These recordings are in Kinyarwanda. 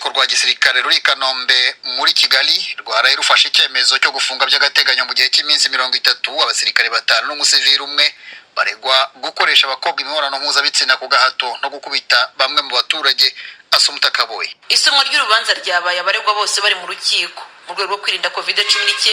urukiko rwa gisirikare ruri Kanombe muri Kigali rwaraye rufashe icyemezo cyo gufunga by'agateganyo mu gihe cy'iminsi 30 abasirikare 5 n'umusivili umwe baregwa gukoresha abakobwa imibonano mpuzabitsina ku gahato no gukubita bamwe mu baturage. Asumta Kaboyi. Isomo ry'urubanza ryabaye abaregwa bose bari mu rukiko mu rwego rwo kwirinda COVID-19,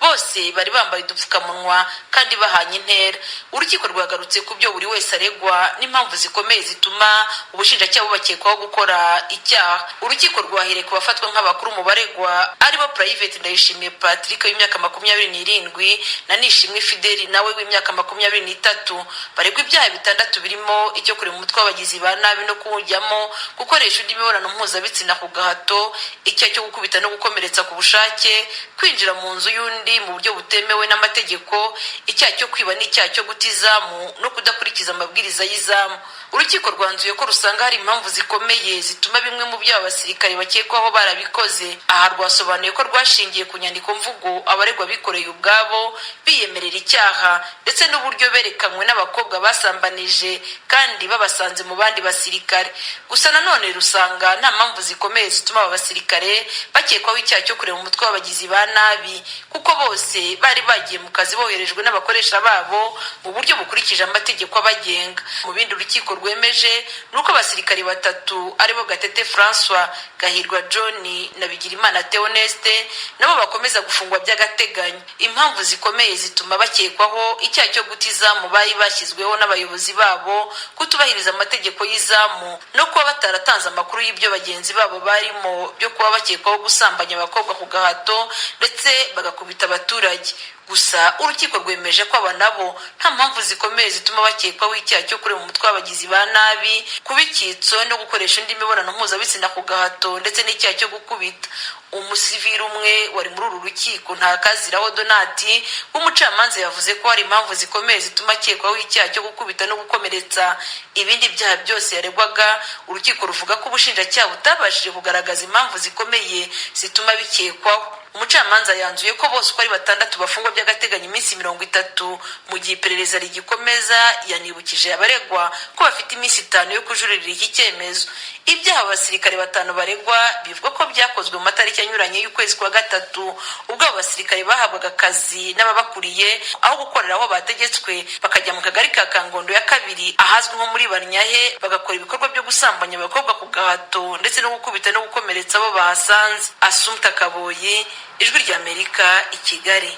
bose bari bambaye udupfukamunwa kandi bahanye intera. Urukiko rwagarutse ku byo buri wese aregwa n'impamvu zikomeye zituma ubushinjacyaha bubakekwaho gukora icyaha. Urukiko rwahereye ku bafatwa nk'abakuru mu baregwa aribo Private Ndayishimiye Patrick w'imyaka 27 na Nishimwe Fideli nawe w'imyaka 23 baregwa ibyaha bitandatu birimo icyo kure mu mutwe w'abagizi ba nabi no kuwujyamo, gukoresha undi mibonano mpuzabitsina ku gahato, icyaha cyo gukubita no gukomeretsa ku bushake, kwinjira mu nzu y'undi mu buryo butemewe n'amategeko, icyaha cyo kwiba n'icyaha cyo guta izamu no kudakurikiza amabwiriza y'izamu. Urukiko rwanzuye ko rusanga hari impamvu zikomeye zituma bimwe mu byo abasirikare bakekwaho barabikoze. Aha rwasobanuye ko rwashingiye ku nyandiko mvugo abaregwa bikoreye ubwabo biyemerera icyaha ndetse n'uburyo berekanywe n'abakobwa basambanije kandi babasanze mu bandi basirikare. Gusa nanone rusanga nta mpamvu zikomeye zituma aba basirikare bakekwaho icyaha cyo kureba umutwe w'abagizi ba nabi kuko bose bari bagiye mu kazi boherejwe n'abakoresha babo mu buryo bukurikije amategeko abagenga. Mu bindi urukiko rwemeje nuko abasirikare 3 aribo Gatete François, Gahirwa John na Bigirimana Theoneste nabo bakomeza gufungwa by'agateganyo. Impamvu zikomeye zituma bakekwaho icyaha cyo gutizamu bari bashyizweho n'abayobozi babo kutubahiriza amategeko y'izamu no kuba bataratanze amakuru y'ibyo bagenzi babo barimo byo kuba bakekwaho gusambanya abakobwa ku gahato ndetse bagakubita abaturage. Gusa urukiko rwemeje ko aba nabo nta mpamvu zikomeye zituma bakekwaho icyaha cyo kureba umutwe w'abagizi ba nabi, kubikitso no gukoresha indi mibonano mpuzabitsina ku gahato ndetse n'icyaha cyo gukubita. Umusivili umwe wari muri uru rukiko Ntakaziraho Donati w'umucamanza yavuze ko hari impamvu zikomeye zituma akekwaho icyaha cyo gukubita no gukomeretsa. Ibindi byaha byose yaregwaga urukiko ruvuga ko ubushinjacyaha butabashije kugaragaza impamvu zikomeye zituma bikekwaho. Umucamanza yanzuye ko bose uko ari 6 bafungwa by'agateganyo iminsi 30 mu gihe iperereza rigikomeza. Yanibukije abaregwa ko bafite iminsi 5 yo kujuririra iki cyemezo. Ibyaha abasirikare 5 baregwa bivuga ko byakozwe mu matariki anyuranye y'ukwezi kwa gatatu ubwo abasirikare bahabwaga akazi n'ababakuriye aho gukorera aho bategetswe bakajya mu kagari ka Kangondo ya 2 ahazwi nko muri Barnyahe bagakora ibikorwa byo gusambanya abakobwa ku gahato ndetse no gukubita no gukomeretsa abo bahasanze. Asumta Kaboyi, Ijwi ry'Amerika, i Kigali.